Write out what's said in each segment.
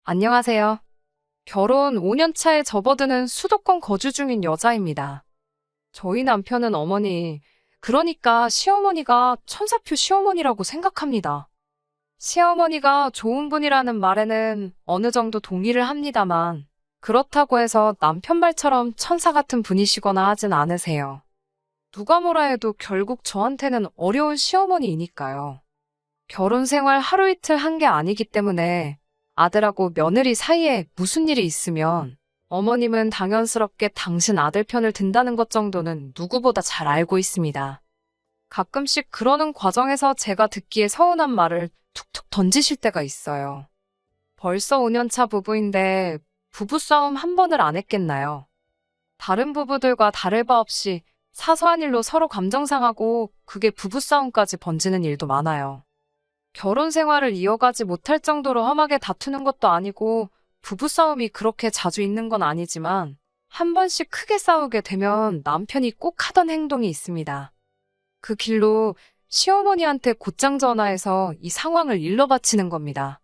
안녕하세요. 결혼 5년 차에 접어드는 수도권 거주 중인 여자입니다. 저희 남편은 어머니, 그러니까 시어머니가 천사표 시어머니라고 생각합니다. 시어머니가 좋은 분이라는 말에는 어느 정도 동의를 합니다만, 그렇다고 해서 남편 말처럼 천사 같은 분이시거나 하진 않으세요. 누가 뭐라 해도 결국 저한테는 어려운 시어머니이니까요. 결혼 생활 하루 이틀 한 게 아니기 때문에 아들하고 며느리 사이에 무슨 일이 있으면 어머님은 당연스럽게 당신 아들 편을 든다는 것 정도는 누구보다 잘 알고 있습니다. 가끔씩 그러는 과정에서 제가 듣기에 서운한 말을 툭툭 던지실 때가 있어요. 벌써 5년 차 부부인데 부부싸움 한 번을 안 했겠나요? 다른 부부들과 다를 바 없이 사소한 일로 서로 감정 상하고 그게 부부싸움까지 번지는 일도 많아요. 결혼 생활을 이어가지 못할 정도로 험하게 다투는 것도 아니고 부부싸움이 그렇게 자주 있는 건 아니지만 한 번씩 크게 싸우게 되면 남편이 꼭 하던 행동이 있습니다. 그 길로 시어머니한테 곧장 전화해서 이 상황을 일러 바치는 겁니다.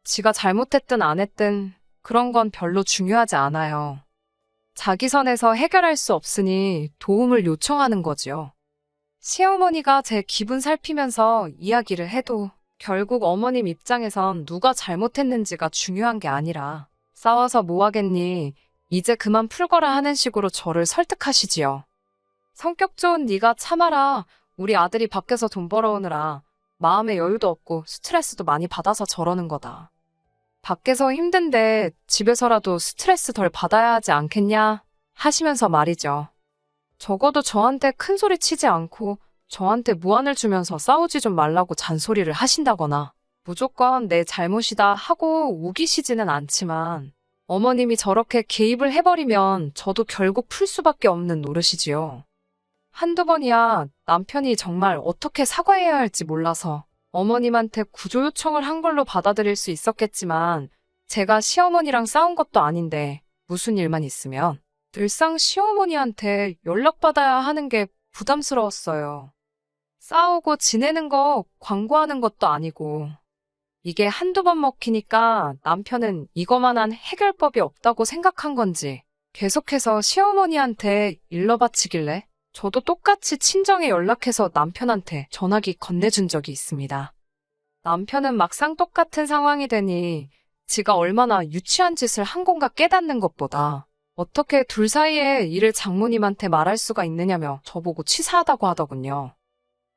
지가 잘못했든 안 했든 그런 건 별로 중요하지 않아요. 자기 선에서 해결할 수 없으니 도움을 요청하는 거지요. 시어머니가 제 기분 살피면서 이야기를 해도 결국 어머님 입장에선 누가 잘못했는지가 중요한 게 아니라 싸워서 뭐 하겠니? 이제 그만 풀거라 하는 식으로 저를 설득하시지요. 성격 좋은 네가 참아라. 우리 아들이 밖에서 돈 벌어오느라 마음에 여유도 없고 스트레스도 많이 받아서 저러는 거다. 밖에서 힘든데 집에서라도 스트레스 덜 받아야 하지 않겠냐? 하시면서 말이죠. 적어도 저한테 큰 소리 치지 않고 저한테 무안을 주면서 싸우지 좀 말라고 잔소리를 하신다거나 무조건 내 잘못이다 하고 우기시지는 않지만 어머님이 저렇게 개입을 해버리면 저도 결국 풀 수밖에 없는 노릇이지요. 한두 번이야 남편이 정말 어떻게 사과해야 할지 몰라서 어머님한테 구조 요청을 한 걸로 받아들일 수 있었겠지만 제가 시어머니랑 싸운 것도 아닌데 무슨 일만 있으면 늘상 시어머니한테 연락받아야 하는 게 부담스러웠어요. 싸우고 지내는 거 광고하는 것도 아니고 이게 한두 번 먹히니까 남편은 이거만한 해결법이 없다고 생각한 건지 계속해서 시어머니한테 일러 바치길래 저도 똑같이 친정에 연락해서 남편한테 전화기 건네준 적이 있습니다. 남편은 막상 똑같은 상황이 되니 지가 얼마나 유치한 짓을 한 건가 깨닫는 것보다 어떻게 둘 사이에 일을 장모님한테 말할 수가 있느냐며 저보고 치사하다고 하더군요.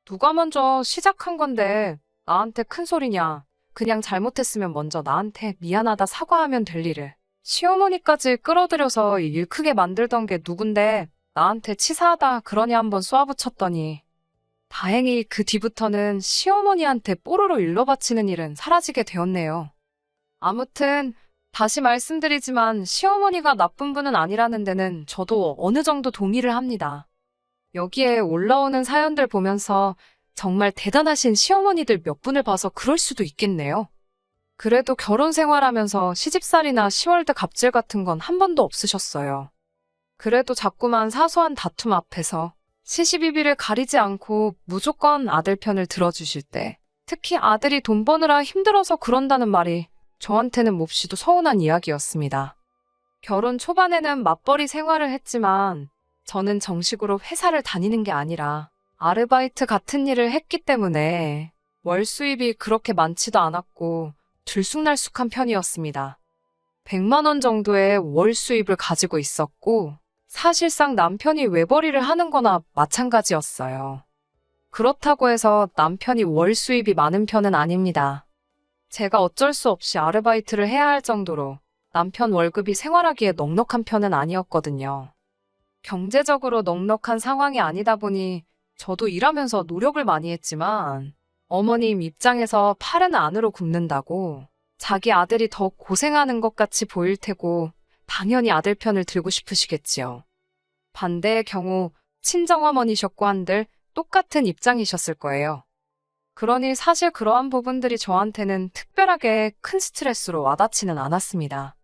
누가 먼저 시작한 건데 나한테 큰 소리냐. 그냥 잘못했으면 먼저 나한테 미안하다 사과하면 될 일을. 시어머니까지 끌어들여서 일 크게 만들던 게 누군데 나한테 치사하다 그러니 한번 쏘아붙였더니 다행히 그 뒤부터는 시어머니한테 뽀로로 일러바치는 일은 사라지게 되었네요. 아무튼 다시 말씀드리지만 시어머니가 나쁜 분은 아니라는 데는 저도 어느 정도 동의를 합니다. 여기에 올라오는 사연들 보면서 정말 대단하신 시어머니들 몇 분을 봐서 그럴 수도 있겠네요. 그래도 결혼 생활하면서 시집살이나 시월드 갑질 같은 건 한 번도 없으셨어요. 그래도 자꾸만 사소한 다툼 앞에서 시시비비를 가리지 않고 무조건 아들 편을 들어주실 때 특히 아들이 돈 버느라 힘들어서 그런다는 말이 저한테는 몹시도 서운한 이야기였습니다. 결혼 초반에는 맞벌이 생활을 했지만 저는 정식으로 회사를 다니는 게 아니라 아르바이트 같은 일을 했기 때문에 월 수입이 그렇게 많지도 않았고 들쑥날쑥한 편이었습니다. 100만 원 정도의 월 수입을 가지고 있었고 사실상 남편이 외벌이를 하는 거나 마찬가지였어요. 그렇다고 해서 남편이 월 수입이 많은 편은 아닙니다. 제가 어쩔 수 없이 아르바이트를 해야 할 정도로 남편 월급이 생활하기에 넉넉한 편은 아니었거든요. 경제적으로 넉넉한 상황이 아니다 보니 저도 일하면서 노력을 많이 했지만 어머님 입장에서 팔은 안으로 굽는다고 자기 아들이 더 고생하는 것 같이 보일 테고 당연히 아들 편을 들고 싶으시겠지요. 반대의 경우 친정어머니셨고 한들 똑같은 입장이셨을 거예요. 그러니 사실 그러한 부분들이 저한테는 특별하게 큰 스트레스로 와닿지는 않았습니다.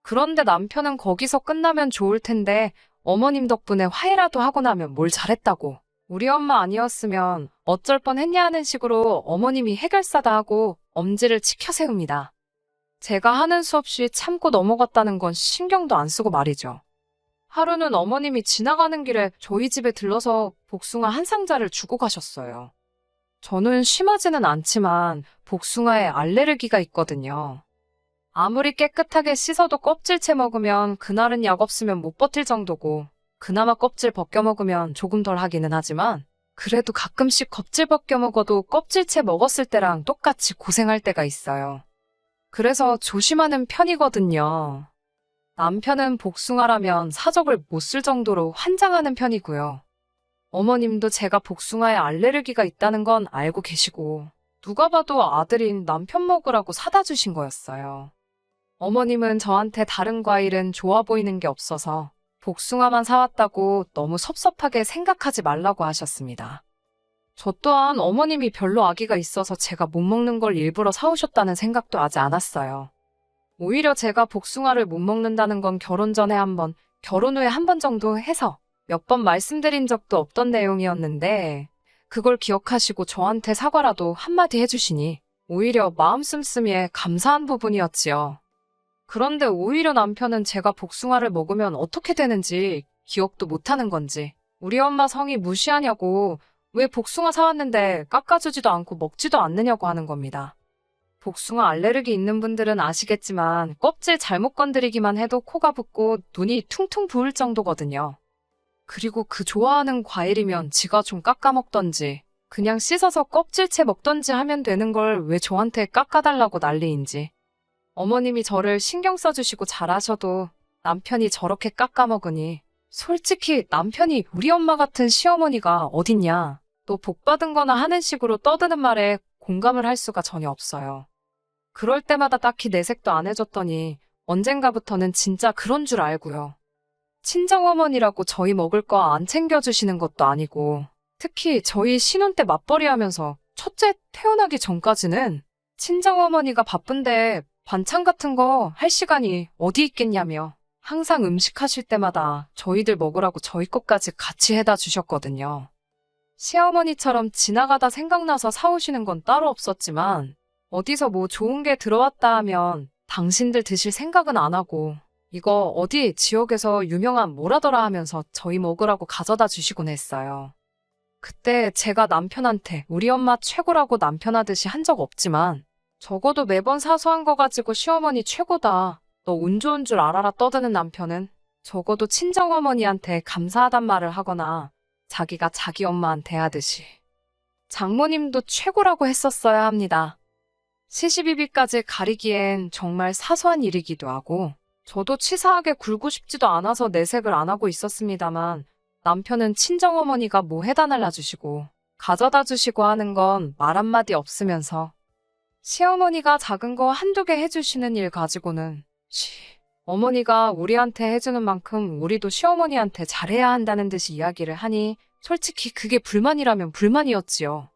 그런데 남편은 거기서 끝나면 좋을 텐데 어머님 덕분에 화해라도 하고 나면 뭘 잘했다고. 우리 엄마 아니었으면 어쩔 뻔했냐 하는 식으로 어머님이 해결사다 하고 엄지를 치켜 세웁니다. 제가 하는 수 없이 참고 넘어갔다는 건 신경도 안 쓰고 말이죠. 하루는 어머님이 지나가는 길에 저희 집에 들러서 복숭아 한 상자를 주고 가셨어요. 저는 심하지는 않지만 복숭아에 알레르기가 있거든요. 아무리 깨끗하게 씻어도 껍질째 먹으면 그날은 약 없으면 못 버틸 정도고, 그나마 껍질 벗겨 먹으면 조금 덜 하기는 하지만 그래도 가끔씩 껍질 벗겨 먹어도 껍질째 먹었을 때랑 똑같이 고생할 때가 있어요. 그래서 조심하는 편이거든요. 남편은 복숭아라면 사족을 못 쓸 정도로 환장하는 편이고요. 어머님도 제가 복숭아에 알레르기가 있다는 건 알고 계시고, 누가 봐도 아들인 남편 먹으라고 사다 주신 거였어요. 어머님은 저한테 다른 과일은 좋아 보이는 게 없어서 복숭아만 사왔다고 너무 섭섭하게 생각하지 말라고 하셨습니다. 저 또한 어머님이 별로 아기가 있어서 제가 못 먹는 걸 일부러 사오셨다는 생각도 하지 않았어요. 오히려 제가 복숭아를 못 먹는다는 건 결혼 전에 한 번, 결혼 후에 한 번 정도 해서 몇 번 말씀드린 적도 없던 내용이었는데, 그걸 기억하시고 저한테 사과라도 한마디 해주시니 오히려 마음 씀씀이에 감사한 부분이었지요. 그런데 오히려 남편은 제가 복숭아를 먹으면 어떻게 되는지 기억도 못하는 건지, 우리 엄마 성의 무시하냐고, 왜 복숭아 사왔는데 깎아주지도 않고 먹지도 않느냐고 하는 겁니다. 복숭아 알레르기 있는 분들은 아시겠지만 껍질 잘못 건드리기만 해도 코가 붓고 눈이 퉁퉁 부을 정도거든요. 그리고 그 좋아하는 과일이면 지가 좀 깎아 먹던지 그냥 씻어서 껍질째 먹던지 하면 되는 걸 왜 저한테 깎아달라고 난리인지. 어머님이 저를 신경 써주시고 잘하셔도 남편이 저렇게 깎아 먹으니, 솔직히 남편이 우리 엄마 같은 시어머니가 어딨냐, 또 복 받은 거나 하는 식으로 떠드는 말에 공감을 할 수가 전혀 없어요. 그럴 때마다 딱히 내색도 안 해줬더니 언젠가부터는 진짜 그런 줄 알고요. 친정어머니라고 저희 먹을 거 안 챙겨주시는 것도 아니고, 특히 저희 신혼 때 맞벌이 하면서 첫째 태어나기 전까지는 친정어머니가 바쁜데 반찬 같은 거 할 시간이 어디 있겠냐며 항상 음식 하실 때마다 저희들 먹으라고 저희 것까지 같이 해다 주셨거든요. 시어머니처럼 지나가다 생각나서 사오시는 건 따로 없었지만, 어디서 뭐 좋은 게 들어왔다 하면 당신들 드실 생각은 안 하고, 이거 어디 지역에서 유명한 뭐라더라 하면서 저희 먹으라고 가져다 주시곤 했어요. 그때 제가 남편한테 우리 엄마 최고라고 남편 하듯이 한 적 없지만, 적어도 매번 사소한 거 가지고 시어머니 최고다, 너 운 좋은 줄 알아라 떠드는 남편은 적어도 친정어머니한테 감사하단 말을 하거나 자기가 자기 엄마한테 하듯이 장모님도 최고라고 했었어야 합니다. 시시비비까지 가리기엔 정말 사소한 일이기도 하고, 저도 치사하게 굴고 싶지도 않아서 내색을 안 하고 있었습니다만, 남편은 친정어머니가 뭐 해다 날라주시고 가져다 주시고 하는 건 말 한마디 없으면서, 시어머니가 작은 거 한두 개 해주시는 일 가지고는 어머니가 우리한테 해주는 만큼 우리도 시어머니한테 잘해야 한다는 듯이 이야기를 하니, 솔직히 그게 불만이라면 불만이었지요.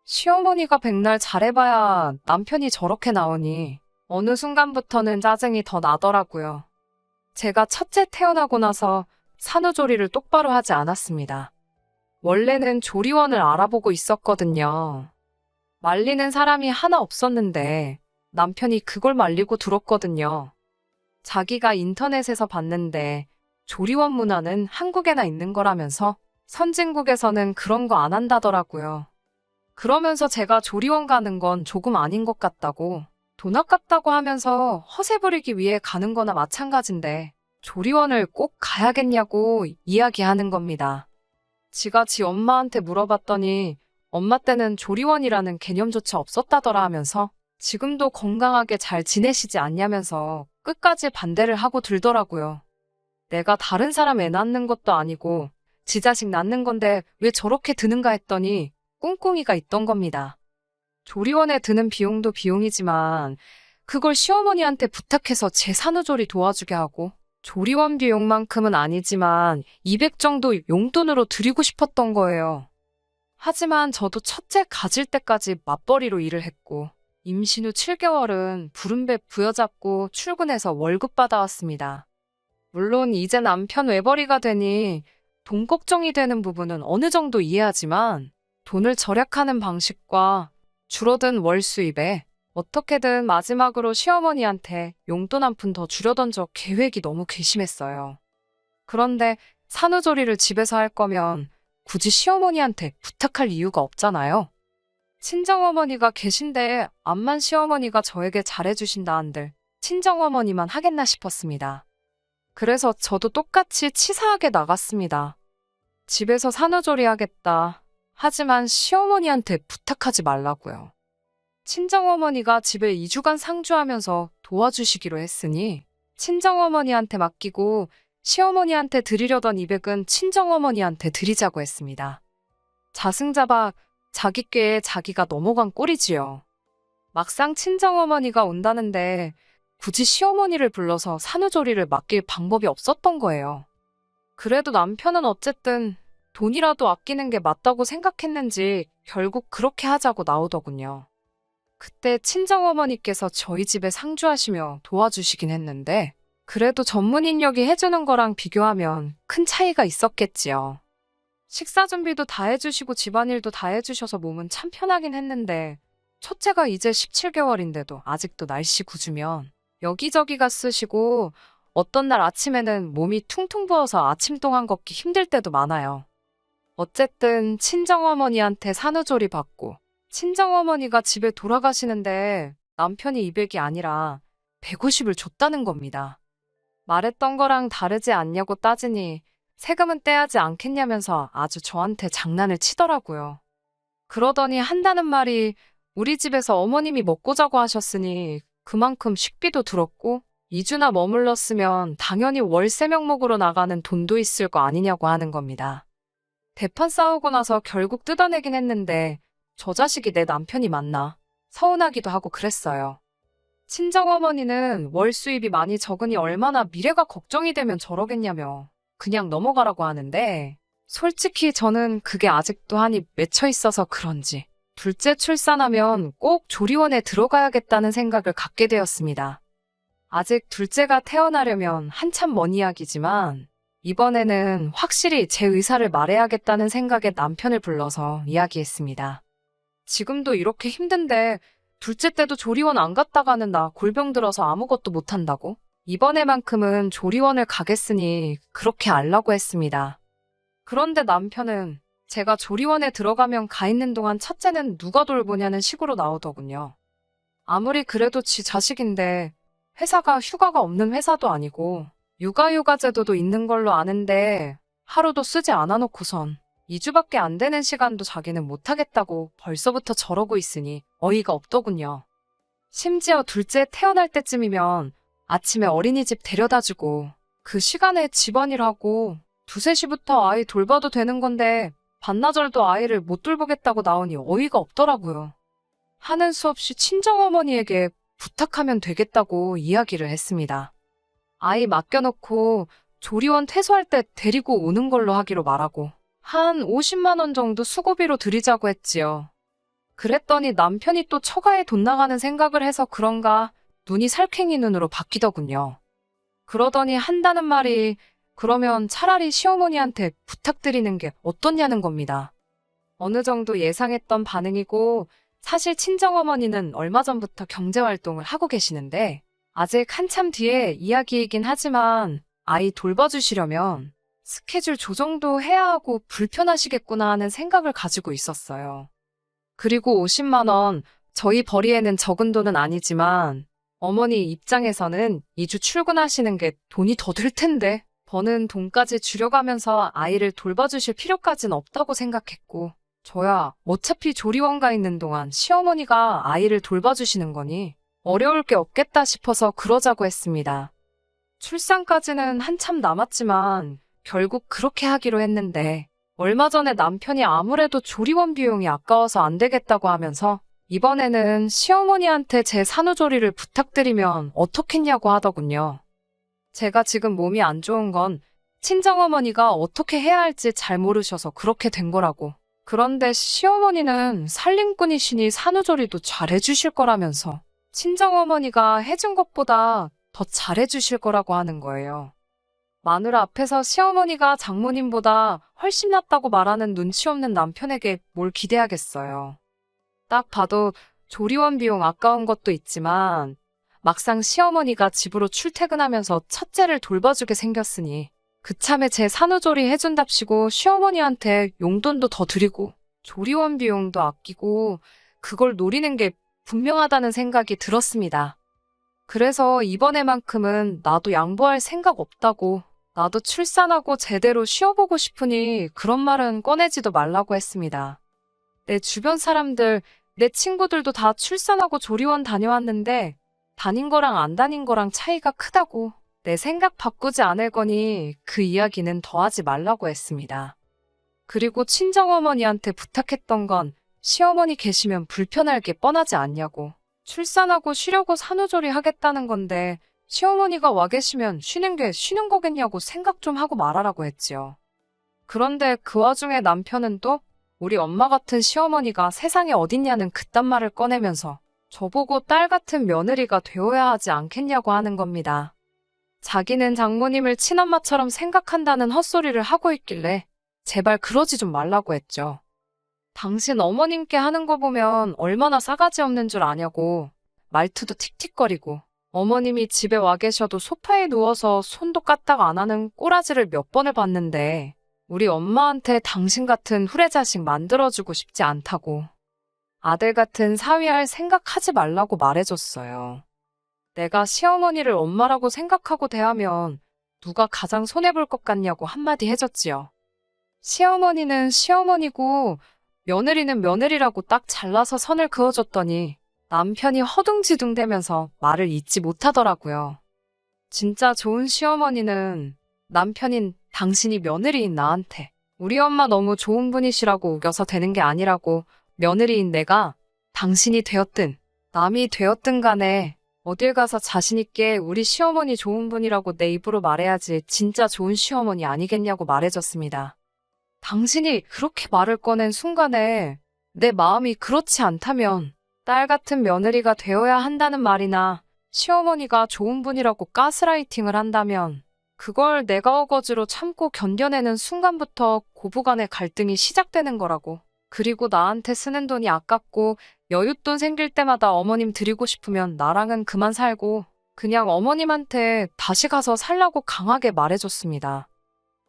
시어머니가 백날 잘해봐야 남편이 저렇게 나오니 어느 순간부터는 짜증이 더 나더라고요. 제가 첫째 태어나고 나서 산후조리를 똑바로 하지 않았습니다. 원래는 조리원을 알아보고 있었거든요. 말리는 사람이 하나 없었는데 남편이 그걸 말리고 들었거든요. 자기가 인터넷에서 봤는데 조리원 문화는 한국에나 있는 거라면서 선진국에서는 그런 거 안 한다더라고요. 그러면서 제가 조리원 가는 건 조금 아닌 것 같다고, 돈 아깝다고 하면서 허세 부리기 위해 가는 거나 마찬가지인데 조리원을 꼭 가야겠냐고 이야기하는 겁니다. 지가 지 엄마한테 물어봤더니 엄마 때는 조리원이라는 개념조차 없었다더라 하면서 지금도 건강하게 잘 지내시지 않냐면서 끝까지 반대를 하고 들더라고요. 내가 다른 사람 애 낳는 것도 아니고 지 자식 낳는 건데 왜 저렇게 드는가 했더니 꿍꿍이가 있던 겁니다. 조리원에 드는 비용도 비용이지만 그걸 시어머니한테 부탁해서 제 산후조리 도와주게 하고, 조리원 비용만큼은 아니지만 200 정도 용돈으로 드리고 싶었던 거예요. 하지만 저도 첫째 가질 때까지 맞벌이로 일을 했고, 임신 후 7개월은 부름배 부여잡고 출근해서 월급 받아왔습니다. 물론 이제 남편 외벌이가 되니 돈 걱정이 되는 부분은 어느 정도 이해하지만, 돈을 절약하는 방식과 줄어든 월 수입에 어떻게든 마지막으로 시어머니한테 용돈 한 푼 더 주려던 적 계획이 너무 괘씸했어요. 그런데 산후조리를 집에서 할 거면 굳이 시어머니한테 부탁할 이유가 없잖아요. 친정어머니가 계신데 암만 시어머니가 저에게 잘해주신다 한들 친정어머니만 하겠나 싶었습니다. 그래서 저도 똑같이 치사하게 나갔습니다. 집에서 산후조리 하겠다. 하지만 시어머니한테 부탁하지 말라고요. 친정어머니가 집에 2주간 상주하면서 도와주시기로 했으니 친정어머니한테 맡기고 시어머니한테 드리려던 200은 친정어머니한테 드리자고 했습니다. 자승자박 자기 꾀에 자기가 넘어간 꼴이지요. 막상 친정어머니가 온다는데 굳이 시어머니를 불러서 산후조리를 맡길 방법이 없었던 거예요. 그래도 남편은 어쨌든 돈이라도 아끼는 게 맞다고 생각했는지 결국 그렇게 하자고 나오더군요. 그때 친정어머니께서 저희 집에 상주하시며 도와주시긴 했는데 그래도 전문 인력이 해주는 거랑 비교하면 큰 차이가 있었겠지요. 식사 준비도 다 해주시고 집안일도 다 해주셔서 몸은 참 편하긴 했는데 첫째가 이제 17개월인데도 아직도 날씨 궂으면 여기저기가 쑤시고 어떤 날 아침에는 몸이 퉁퉁 부어서 아침 동안 걷기 힘들 때도 많아요. 어쨌든 친정어머니한테 산후조리 받고 친정어머니가 집에 돌아가시는데 남편이 200이 아니라 150을 줬다는 겁니다. 말했던 거랑 다르지 않냐고 따지니 세금은 떼야지 않겠냐면서 아주 저한테 장난을 치더라고요. 그러더니 한다는 말이 우리 집에서 어머님이 먹고 자고 하셨으니 그만큼 식비도 들었고 2주나 머물렀으면 당연히 월세 명목으로 나가는 돈도 있을 거 아니냐고 하는 겁니다. 대판 싸우고 나서 결국 뜯어내긴 했는데 저 자식이 내 남편이 맞나 서운하기도 하고 그랬어요. 친정어머니는 월 수입이 많이 적으니 얼마나 미래가 걱정이 되면 저러겠냐며 그냥 넘어가라고 하는데 솔직히 저는 그게 아직도 한이 맺혀 있어서 그런지 둘째 출산하면 꼭 조리원에 들어가야겠다는 생각을 갖게 되었습니다. 아직 둘째가 태어나려면 한참 먼 이야기지만 이번에는 확실히 제 의사를 말해야겠다는 생각에 남편을 불러서 이야기했습니다. 지금도 이렇게 힘든데 둘째 때도 조리원 안 갔다가는 나 골병 들어서 아무것도 못한다고? 이번에만큼은 조리원을 가겠으니 그렇게 알라고 했습니다. 그런데 남편은 제가 조리원에 들어가면 가 있는 동안 첫째는 누가 돌보냐는 식으로 나오더군요. 아무리 그래도 지 자식인데 회사가 휴가가 없는 회사도 아니고 육아휴가 제도도 있는 걸로 아는데 하루도 쓰지 않아 놓고선 2주밖에 안 되는 시간도 자기는 못하겠다고 벌써부터 저러고 있으니 어이가 없더군요. 심지어 둘째 태어날 때쯤이면 아침에 어린이집 데려다주고 그 시간에 집안일하고 2, 3시부터 아이 돌봐도 되는 건데 반나절도 아이를 못 돌보겠다고 나오니 어이가 없더라고요. 하는 수 없이 친정어머니에게 부탁하면 되겠다고 이야기를 했습니다. 아이 맡겨놓고 조리원 퇴소할 때 데리고 오는 걸로 하기로 말하고 한 50만 원 정도 수고비로 드리자고 했지요. 그랬더니 남편이 또 처가에 돈 나가는 생각을 해서 그런가 눈이 살쾡이 눈으로 바뀌더군요. 그러더니 한다는 말이 그러면 차라리 시어머니한테 부탁드리는 게 어떻냐는 겁니다. 어느 정도 예상했던 반응이고 사실 친정어머니는 얼마 전부터 경제활동을 하고 계시는데 아직 한참 뒤에 이야기이긴 하지만 아이 돌봐주시려면 스케줄 조정도 해야 하고 불편하시겠구나 하는 생각을 가지고 있었어요. 그리고 50만 원, 저희 벌이에는 적은 돈은 아니지만 어머니 입장에서는 2주 출근하시는 게 돈이 더 들 텐데 버는 돈까지 줄여가면서 아이를 돌봐주실 필요까진 없다고 생각했고 저야 어차피 조리원 가 있는 동안 시어머니가 아이를 돌봐주시는 거니 어려울 게 없겠다 싶어서 그러자고 했습니다. 출산까지는 한참 남았지만 결국 그렇게 하기로 했는데 얼마 전에 남편이 아무래도 조리원 비용이 아까워서 안 되겠다고 하면서 이번에는 시어머니한테 제 산후조리를 부탁드리면 어떻겠냐고 하더군요. 제가 지금 몸이 안 좋은 건 친정어머니가 어떻게 해야 할지 잘 모르셔서 그렇게 된 거라고. 그런데 시어머니는 살림꾼이시니 산후조리도 잘 해주실 거라면서 친정어머니가 해준 것보다 더 잘 해주실 거라고 하는 거예요. 마누라 앞에서 시어머니가 장모님보다 훨씬 낫다고 말하는 눈치 없는 남편에게 뭘 기대하겠어요. 딱 봐도 조리원 비용 아까운 것도 있지만 막상 시어머니가 집으로 출퇴근하면서 첫째를 돌봐주게 생겼으니 그참에 제 산후조리 해준답시고 시어머니한테 용돈도 더 드리고 조리원 비용도 아끼고 그걸 노리는 게 분명하다는 생각이 들었습니다. 그래서 이번에만큼은 나도 양보할 생각 없다고, 나도 출산하고 제대로 쉬어보고 싶으니 그런 말은 꺼내지도 말라고 했습니다. 내 주변 사람들, 내 친구들도 다 출산하고 조리원 다녀왔는데 다닌 거랑 안 다닌 거랑 차이가 크다고, 내 생각 바꾸지 않을 거니 그 이야기는 더 하지 말라고 했습니다. 그리고 친정어머니한테 부탁했던 건 시어머니 계시면 불편할 게 뻔하지 않냐고, 출산하고 쉬려고 산후조리 하겠다는 건데 시어머니가 와 계시면 쉬는 게 쉬는 거겠냐고 생각 좀 하고 말하라고 했지요. 그런데 그 와중에 남편은 또 우리 엄마 같은 시어머니가 세상에 어딨냐는 그딴 말을 꺼내면서 저보고 딸 같은 며느리가 되어야 하지 않겠냐고 하는 겁니다. 자기는 장모님을 친엄마처럼 생각한다는 헛소리를 하고 있길래 제발 그러지 좀 말라고 했죠. 당신 어머님께 하는 거 보면 얼마나 싸가지 없는 줄 아냐고, 말투도 틱틱거리고 어머님이 집에 와 계셔도 소파에 누워서 손도 까딱 안 하는 꼬라지를 몇 번을 봤는데 우리 엄마한테 당신 같은 후레자식 만들어주고 싶지 않다고, 아들 같은 사위할 생각하지 말라고 말해줬어요. 내가 시어머니를 엄마라고 생각하고 대하면 누가 가장 손해볼 것 같냐고 한마디 해줬지요. 시어머니는 시어머니고 며느리는 며느리라고 딱 잘라서 선을 그어줬더니 남편이 허둥지둥대면서 말을 잇지 못하더라고요. 진짜 좋은 시어머니는 남편인 당신이 며느리인 나한테 우리 엄마 너무 좋은 분이시라고 우겨서 되는 게 아니라고, 며느리인 내가 당신이 되었든 남이 되었든 간에 어딜 가서 자신있게 우리 시어머니 좋은 분이라고 내 입으로 말해야지 진짜 좋은 시어머니 아니겠냐고 말해줬습니다. 당신이 그렇게 말을 꺼낸 순간에 내 마음이 그렇지 않다면 딸 같은 며느리가 되어야 한다는 말이나 시어머니가 좋은 분이라고 가스라이팅을 한다면 그걸 내가 어거지로 참고 견뎌내는 순간부터 고부간의 갈등이 시작되는 거라고. 그리고 나한테 쓰는 돈이 아깝고 여윳돈 생길 때마다 어머님 드리고 싶으면 나랑은 그만 살고 그냥 어머님한테 다시 가서 살라고 강하게 말해줬습니다.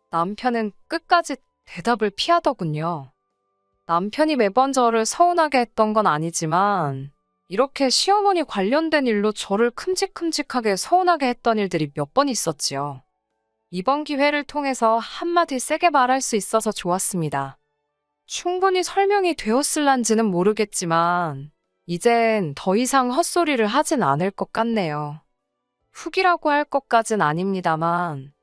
남편은 끝까지 대답을 피하더군요. 남편이 매번 저를 서운하게 했던 건 아니지만 이렇게 시어머니 관련된 일로 저를 큼직큼직하게 서운하게 했던 일들이 몇 번 있었지요. 이번 기회를 통해서 한마디 세게 말할 수 있어서 좋았습니다. 충분히 설명이 되었을란지는 모르겠지만 이젠 더 이상 헛소리를 하진 않을 것 같네요. 훅이라고 할 것까진 아닙니다만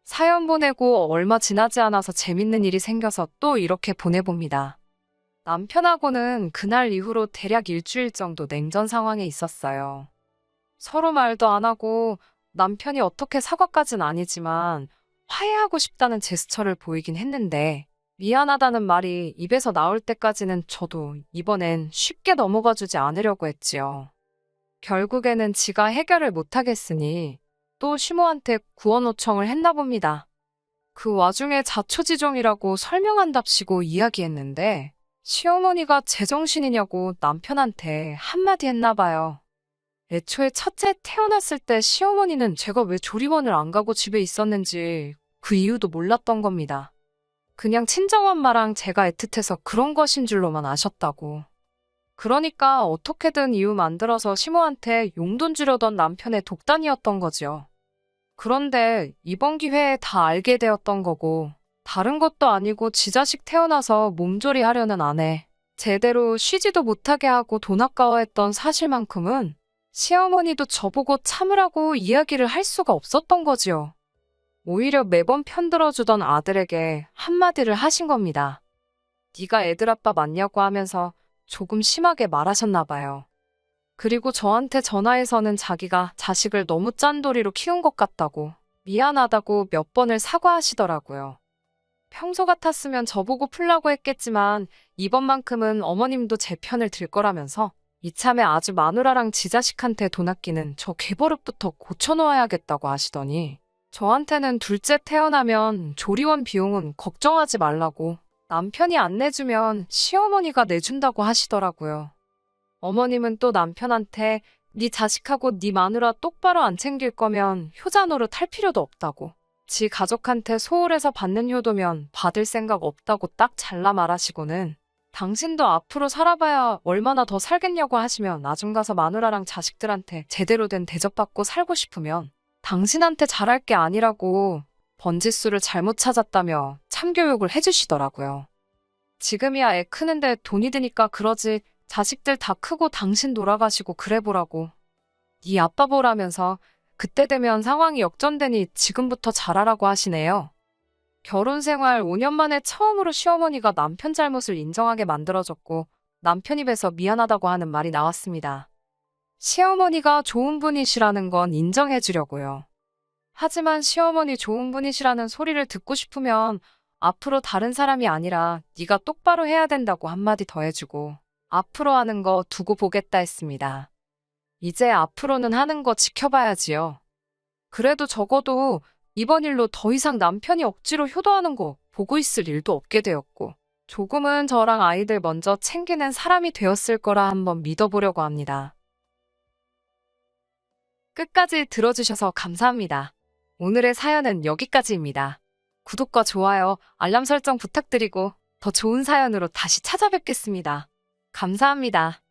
사연 보내고 얼마 지나지 않아서 재밌는 일이 생겨서 또 이렇게 보내봅니다. 남편하고는 그날 이후로 대략 일주일 정도 냉전 상황에 있었어요. 서로 말도 안 하고 남편이 어떻게 사과까진 아니지만 화해하고 싶다는 제스처를 보이긴 했는데 미안하다는 말이 입에서 나올 때까지는 저도 이번엔 쉽게 넘어가주지 않으려고 했지요. 결국에는 지가 해결을 못하겠으니 또 시모한테 구원 요청을 했나 봅니다. 그 와중에 자초지종이라고 설명한답시고 이야기했는데 시어머니가 제정신이냐고 남편한테 한마디 했나 봐요. 애초에 첫째 태어났을 때 시어머니는 제가 왜 조리원을 안 가고 집에 있었는지 그 이유도 몰랐던 겁니다. 그냥 친정엄마랑 제가 애틋해서 그런 것인 줄로만 아셨다고. 그러니까 어떻게든 이유 만들어서 시모한테 용돈 주려던 남편의 독단이었던 거지요. 그런데 이번 기회에 다 알게 되었던 거고 다른 것도 아니고 지 자식 태어나서 몸조리 하려는 아내, 제대로 쉬지도 못하게 하고 돈 아까워했던 사실만큼은 시어머니도 저보고 참으라고 이야기를 할 수가 없었던 거지요. 오히려 매번 편들어주던 아들에게 한마디를 하신 겁니다. 네가 애들 아빠 맞냐고 하면서 조금 심하게 말하셨나 봐요. 그리고 저한테 전화해서는 자기가 자식을 너무 짠돌이로 키운 것 같다고, 미안하다고 몇 번을 사과하시더라고요. 평소 같았으면 저보고 풀라고 했겠지만 이번만큼은 어머님도 제 편을 들 거라면서 이참에 아주 마누라랑 지 자식한테 돈 아끼는 저 개버릇부터 고쳐놓아야겠다고 하시더니 저한테는 둘째 태어나면 조리원 비용은 걱정하지 말라고, 남편이 안 내주면 시어머니가 내준다고 하시더라고요. 어머님은 또 남편한테 네 자식하고 네 마누라 똑바로 안 챙길 거면 효자 노릇 할 필요도 없다고. 지 가족한테 소홀해서 받는 효도면 받을 생각 없다고 딱 잘라 말하시고는 당신도 앞으로 살아봐야 얼마나 더 살겠냐고 하시면 나중 가서 마누라랑 자식들한테 제대로 된 대접받고 살고 싶으면 당신한테 잘할 게 아니라고 번짓수를 잘못 찾았다며 참교육을 해주시더라고요. 지금이야 애 크는데 돈이 드니까 그러지 자식들 다 크고 당신 돌아가시고 그래 보라고. 네 아빠 보라면서 그때 되면 상황이 역전되니 지금부터 잘하라고 하시네요. 결혼 생활 5년 만에 처음으로 시어머니가 남편 잘못을 인정하게 만들어줬고 남편 입에서 미안하다고 하는 말이 나왔습니다. 시어머니가 좋은 분이시라는 건 인정해 주려고요. 하지만 시어머니 좋은 분이시라는 소리를 듣고 싶으면 앞으로 다른 사람이 아니라 네가 똑바로 해야 된다고 한마디 더 해주고 앞으로 하는 거 두고 보겠다 했습니다. 이제 앞으로는 하는 거 지켜봐야지요. 그래도 적어도 이번 일로 더 이상 남편이 억지로 효도하는 거 보고 있을 일도 없게 되었고 조금은 저랑 아이들 먼저 챙기는 사람이 되었을 거라 한번 믿어보려고 합니다. 끝까지 들어주셔서 감사합니다. 오늘의 사연은 여기까지입니다. 구독과 좋아요, 알람 설정 부탁드리고 더 좋은 사연으로 다시 찾아뵙겠습니다. 감사합니다.